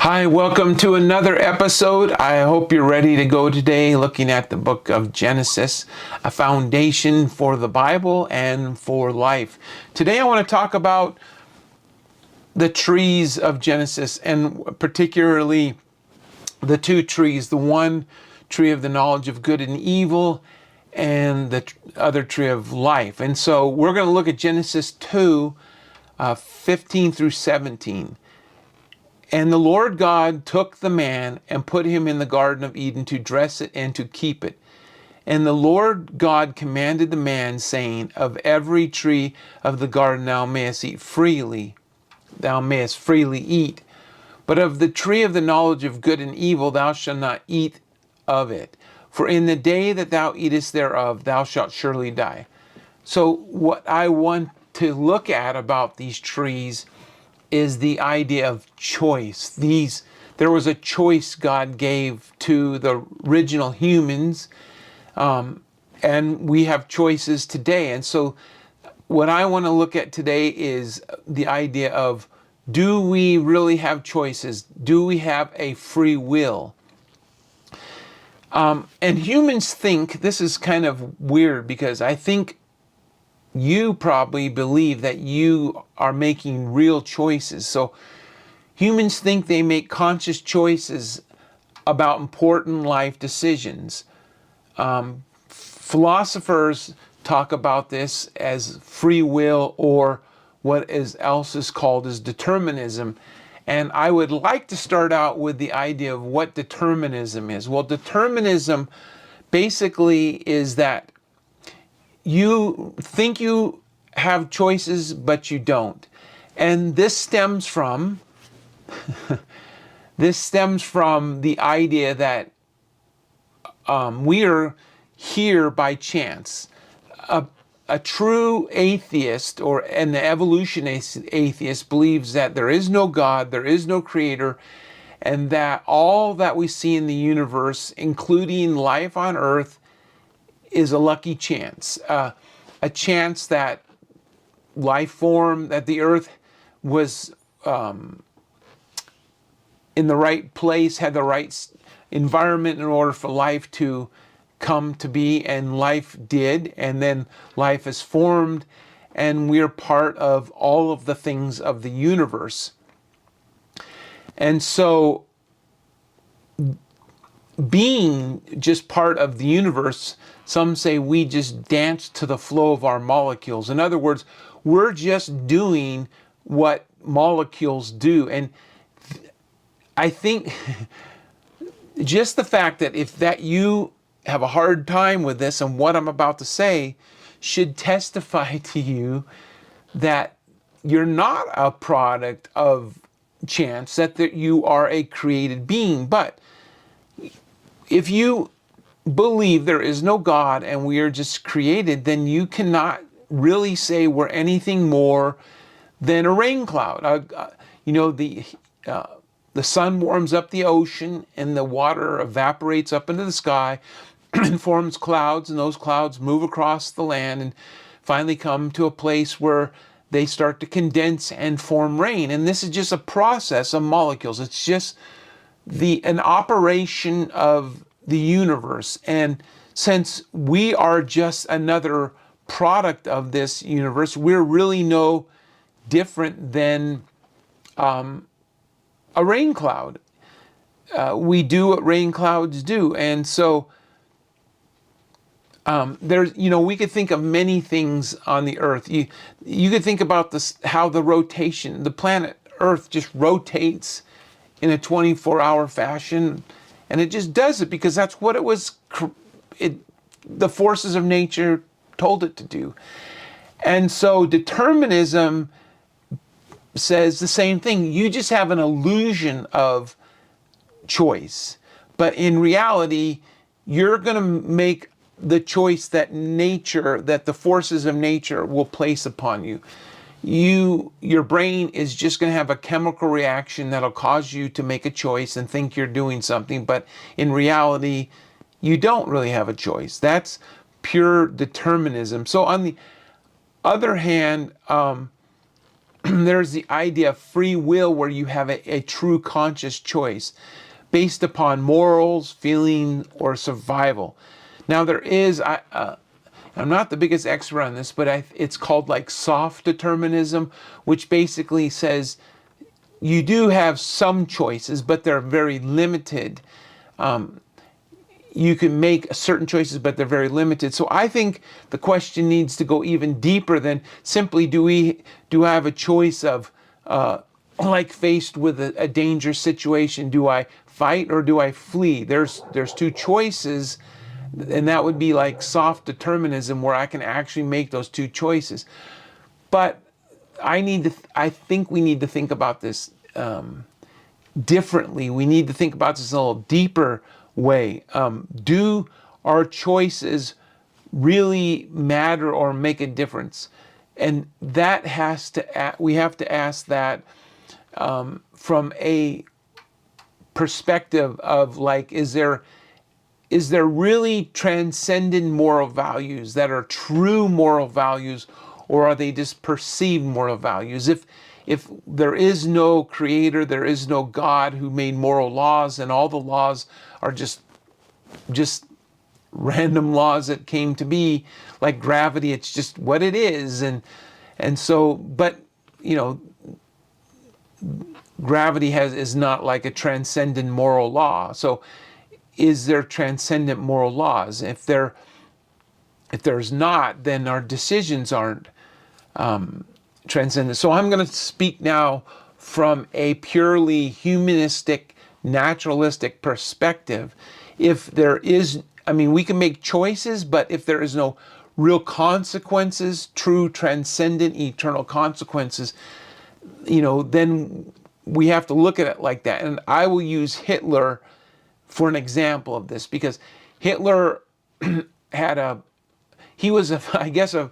Hi, welcome to another episode. I hope you're ready to go today looking at the book of Genesis, a foundation for the Bible and for life. Today I want to talk about the trees of Genesis, and particularly the two trees, the one tree of the knowledge of good and evil and the other tree of life. And so we're going to look at Genesis 2, 15 through 17. And the Lord God took the man and put him in the Garden of Eden to dress it and to keep it. And the Lord God commanded the man, saying, Of every tree of the garden thou mayest eat freely, thou mayest freely eat. But of the tree of the knowledge of good and evil thou shalt not eat of it. For in the day that thou eatest thereof thou shalt surely die. So what I want to look at about these trees is the idea of choice. There was a choice God gave to the original humans, and we have choices today. And so what I want to look at today is the idea of, do we really have choices? Do we have a free will? And humans think, this is kind of weird because I think you probably believe that you are making real choices. So humans think they make conscious choices about important life decisions. Philosophers talk about this as free will, or what else is called as determinism. And I would like to start out with the idea of what determinism is. Well, determinism basically is that you think you have choices, but you don't. And this stems from the idea that we are here by chance. A true atheist, or an evolutionist atheist, believes that there is no God, there is no creator, and that all that we see in the universe, including life on Earth, is a lucky chance. A chance that life form, that the Earth was in the right place, had the right environment in order for life to come to be, and life did, and then life is formed, and we're part of all of the things of the universe. And so being just part of the universe, some say we just dance to the flow of our molecules. In other words, we're just doing what molecules do. And I think just the fact that you have a hard time with this and what I'm about to say should testify to you that you're not a product of chance, that you are a created being. But if you believe there is no God and we are just created, then you cannot really say we're anything more than a rain cloud. The sun warms up the ocean and the water evaporates up into the sky and forms clouds, and those clouds move across the land and finally come to a place where they start to condense and form rain. And this is just a process of molecules. It's just an operation of the universe. And since we are just another product of this universe, we're really no different than a rain cloud. We do what rain clouds do. And so we could think of many things on the earth. You could think about this, how the planet Earth just rotates in a 24-hour fashion, and it just does it because that's what the forces of nature told it to do. And so determinism says the same thing. You just have an illusion of choice, but in reality, you're going to make the choice that the forces of nature will place upon you. Your brain is just going to have a chemical reaction that'll cause you to make a choice and think you're doing something, but in reality, you don't really have a choice. That's pure determinism. So on the other hand, there's the idea of free will where you have a true conscious choice based upon morals, feeling, or survival. Now there is, I'm not the biggest expert on this, but it's called like soft determinism, which basically says you do have some choices, but they're very limited. You can make certain choices, but they're very limited. So I think the question needs to go even deeper than simply do I have a choice of like faced with a dangerous situation, do I fight or do I flee? There's two choices, and that would be like soft determinism where I can actually make those two choices. But I think we need to think about this differently. We need to think about this in a little deeper way. Do our choices really matter or make a difference? And that we have to ask that from a perspective of like, is there really transcendent moral values that are true moral values, or are they just perceived moral values? If there is no creator, there is no God who made moral laws, and all the laws are just random laws that came to be, like gravity, it's just what it is. And so, but you know, gravity is not like a transcendent moral law. So is there transcendent moral laws? If there's not, then our decisions aren't transcendent. So I'm going to speak now from a purely humanistic, naturalistic perspective. If there is, I mean, we can make choices, but if there is no real consequences, true, transcendent, eternal consequences, you know, then we have to look at it like that. And I will use Hitler for an example of this, because Hitler he was I guess a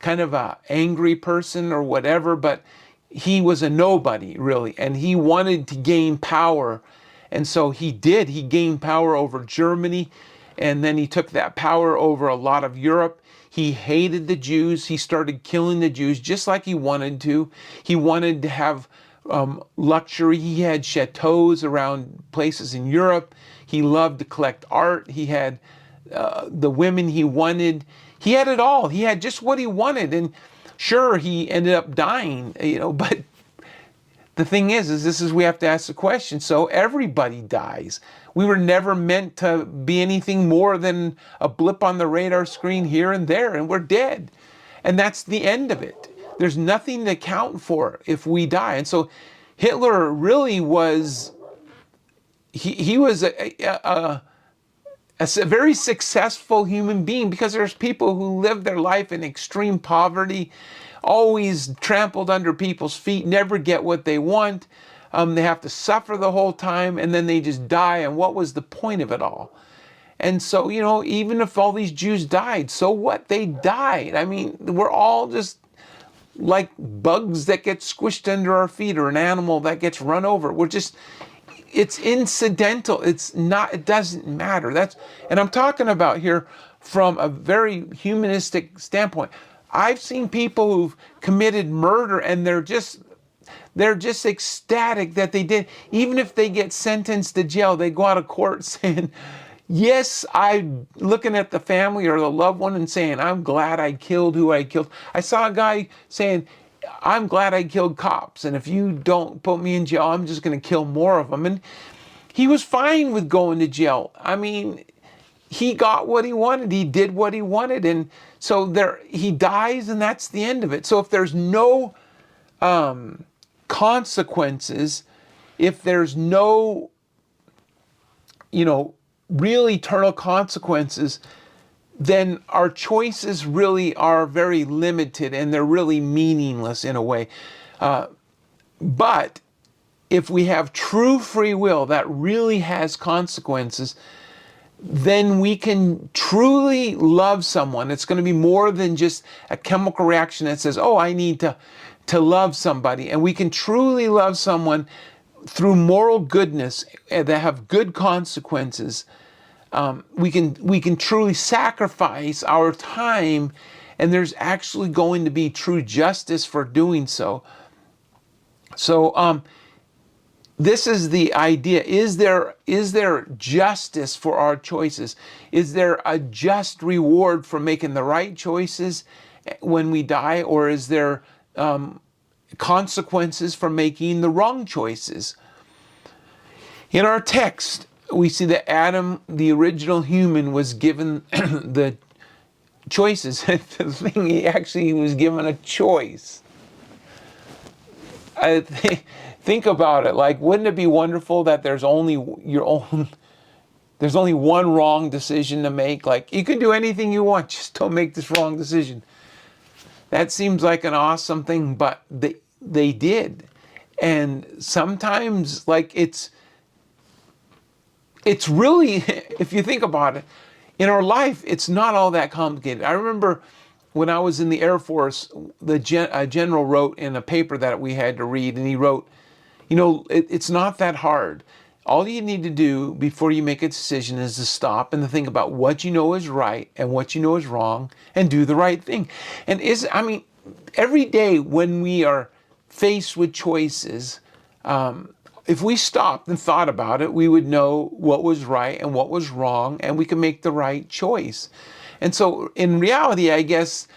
kind of a angry person or whatever, but he was a nobody really, and he wanted to gain power. And so he gained power over Germany, and then he took that power over a lot of Europe. He hated the Jews. He started killing the Jews just like he wanted to. He wanted to have luxury. He had chateaus around places in Europe. He loved to collect art. He had the women he wanted. He had it all. He had just what he wanted. And sure, he ended up dying, you know, but the thing is we have to ask the question. So everybody dies. We were never meant to be anything more than a blip on the radar screen here and there, and we're dead. And that's the end of it. There's nothing to account for if we die. And so Hitler really was, he was a very successful human being, because there's people who live their life in extreme poverty, always trampled under people's feet, never get what they want. They have to suffer the whole time, and then they just die. And what was the point of it all? And so, you know, even if all these Jews died, so what? They died. I mean, we're all just like bugs that get squished under our feet, or an animal that gets run over. It's incidental. It doesn't matter. And I'm talking about here from a very humanistic standpoint. I've seen people who've committed murder, and they're just ecstatic that they did. Even if they get sentenced to jail, they go out of court saying, yes, I'm looking at the family or the loved one and saying, I'm glad I killed who I killed. I saw a guy saying, I'm glad I killed cops, and if you don't put me in jail, I'm just going to kill more of them. And he was fine with going to jail. I mean, he got what he wanted. He did what he wanted. And so he dies, and that's the end of it. So if there's no consequences, if there's no, you know, real eternal consequences, then our choices really are very limited, and they're really meaningless in a way. But if we have true free will that really has consequences, then we can truly love someone. It's going to be more than just a chemical reaction that says, oh, I need to love somebody. And we can truly love someone through moral goodness that have good consequences. We can truly sacrifice our time, and there's actually going to be true justice for doing so. So this is the idea. Is there justice for our choices? Is there a just reward for making the right choices when we die, or is there consequences for making the wrong choices? In our text, we see that Adam, the original human, was given the choices. The thing, he actually was given a choice. Think about it. Like, wouldn't it be wonderful that there's only one wrong decision to make? Like, you can do anything you want, just don't make this wrong decision. That seems like an awesome thing, but they did. And sometimes, like, it's really, if you think about it, in our life, it's not all that complicated. I remember when I was in the Air Force, a general wrote in a paper that we had to read, and he wrote, it's not that hard. All you need to do before you make a decision is to stop and to think about what you know is right and what you know is wrong, and do the right thing. And every day when we are faced with choices, if we stopped and thought about it, we would know what was right and what was wrong, and we can make the right choice. And so in reality, I guess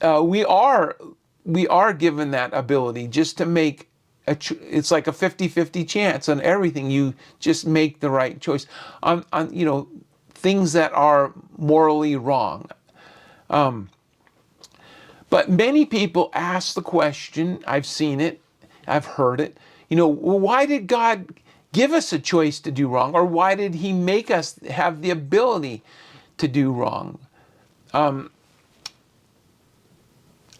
we are given that ability just to make it's like a 50-50 chance on everything. You just make the right choice on things that are morally wrong. But many people ask the question, I've seen it, I've heard it, why did God give us a choice to do wrong? Or why did he make us have the ability to do wrong?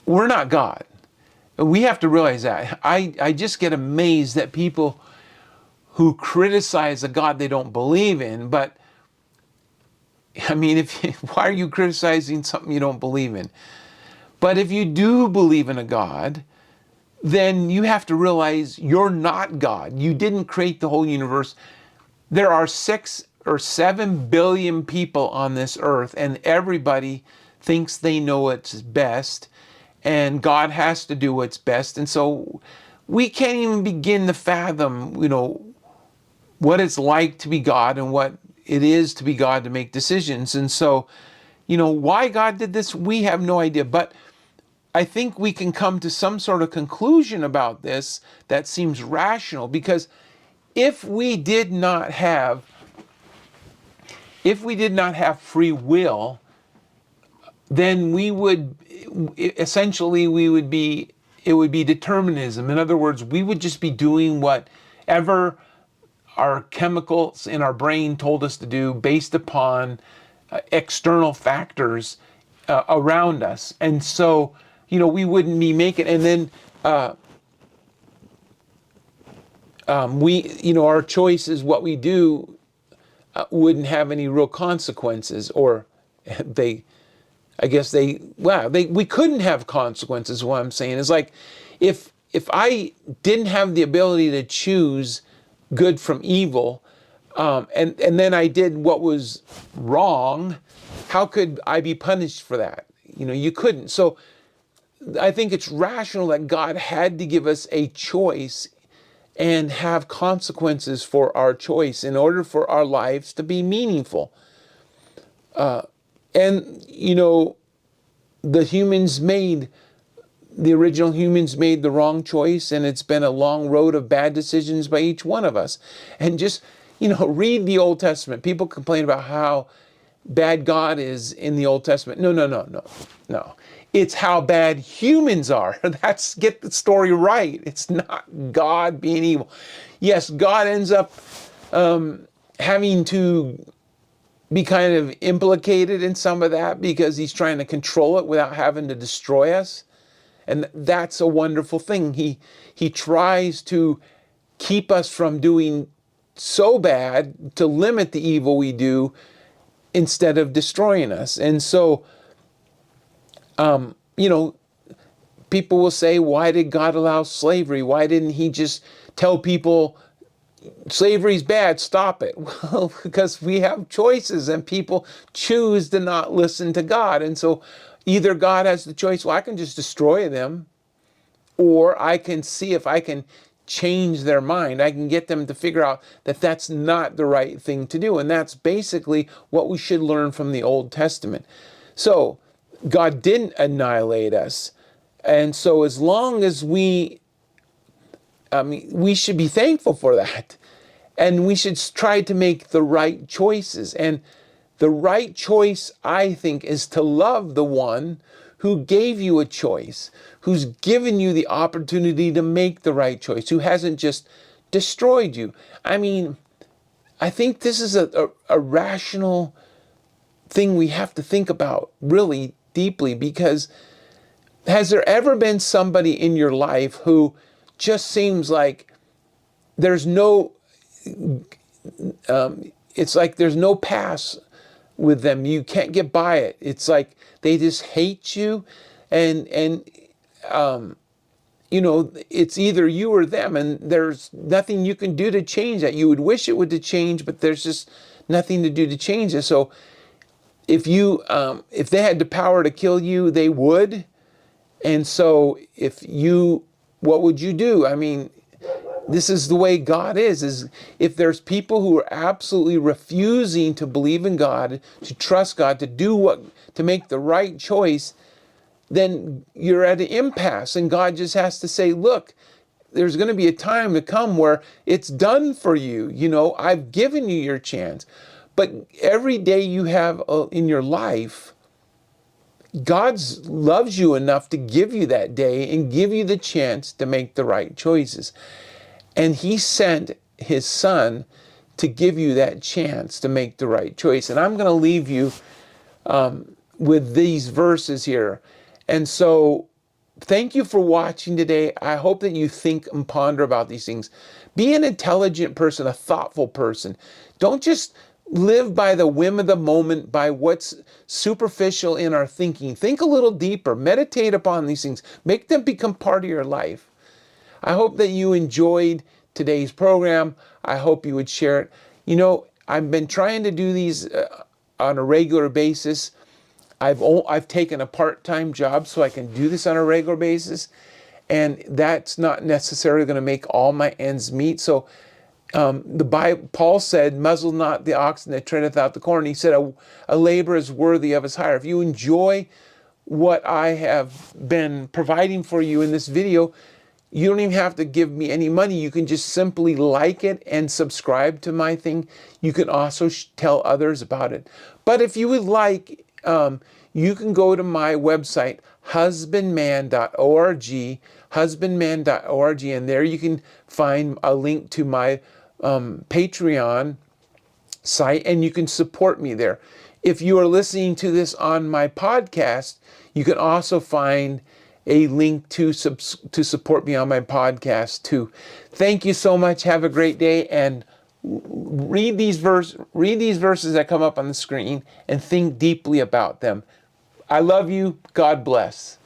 We're not God. We have to realize that. I just get amazed that people who criticize a God they don't believe in, but why are you criticizing something you don't believe in? But if you do believe in a God, then you have to realize you're not God. You didn't create the whole universe. There are 6 or 7 billion people on this earth, and everybody thinks they know what's best, and God has to do what's best. And so we can't even begin to fathom, what it's like to be God and what it is to be God to make decisions. And so, why God did this, we have no idea. But I think we can come to some sort of conclusion about this that seems rational, because if we did not have free will, then it would be determinism. In other words, we would just be doing whatever our chemicals in our brain told us to do based upon external factors around us. And so, we wouldn't be making, and then our choices, what we do, wouldn't have any real consequences, or we couldn't have consequences. What I'm saying is, like, if I didn't have the ability to choose good from evil, and then I did what was wrong, how could I be punished for that? You couldn't. So I think it's rational that God had to give us a choice and have consequences for our choice in order for our lives to be meaningful. And the original humans made the wrong choice, and it's been a long road of bad decisions by each one of us. And just, read the Old Testament. People complain about how bad God is in the Old Testament. No. It's how bad humans are. Get the story right. It's not God being evil. Yes, God ends up having to be kind of implicated in some of that because he's trying to control it without having to destroy us. And that's a wonderful thing. He tries to keep us from doing so bad to limit the evil we do instead of destroying us. And so, people will say, why did God allow slavery? Why didn't he just tell people slavery's bad, stop it? Well, because we have choices and people choose to not listen to God. And so either God has the choice, well, I can just destroy them, or I can see if I can change their mind. I can get them to figure out that that's not the right thing to do. And that's basically what we should learn from the Old Testament. So God didn't annihilate us. And so as long as we should be thankful for that. And we should try to make the right choices. And the right choice, I think, is to love the one who gave you a choice, who's given you the opportunity to make the right choice, who hasn't just destroyed you. I mean, I think this is a rational thing we have to think about really deeply, because has there ever been somebody in your life who just seems like there's no, it's like there's no pass with them. You can't get by it. It's like they just hate you, and it's either you or them, and there's nothing you can do to change that. You would wish it would to change, but there's just nothing to do to change it. So if they had the power to kill you, they would. And so what would you do? I mean, this is the way God is if there's people who are absolutely refusing to believe in God, to trust God, to make the right choice, then you're at an impasse, and God just has to say, look, there's going to be a time to come where it's done for you. I've given you your chance. But every day you have in your life, God loves you enough to give you that day and give you the chance to make the right choices. And he sent his son to give you that chance to make the right choice. And I'm going to leave you with these verses here. And so thank you for watching today. I hope that you think and ponder about these things. Be an intelligent person, a thoughtful person. Don't just live by the whim of the moment, by what's superficial in our thinking. Think a little deeper. Meditate upon these things. Make them become part of your life. I hope that you enjoyed today's program. I hope you would share it. I've been trying to do these on a regular basis. I've taken a part-time job so I can do this on a regular basis, and that's not necessarily going to make all my ends meet. So Paul said, muzzle not the oxen that treadeth out the corn. He said, a laborer is worthy of his hire. If you enjoy what I have been providing for you in this video, you don't even have to give me any money. You can just simply like it and subscribe to my thing. You can also tell others about it. But if you would like, you can go to my website, husbandman.org, and there you can find a link to my Patreon site, and you can support me there. If you are listening to this on my podcast, you can also find a link to support me on my podcast too. Thank you so much. Have a great day, and read these verses that come up on the screen and think deeply about them. I love you. God bless.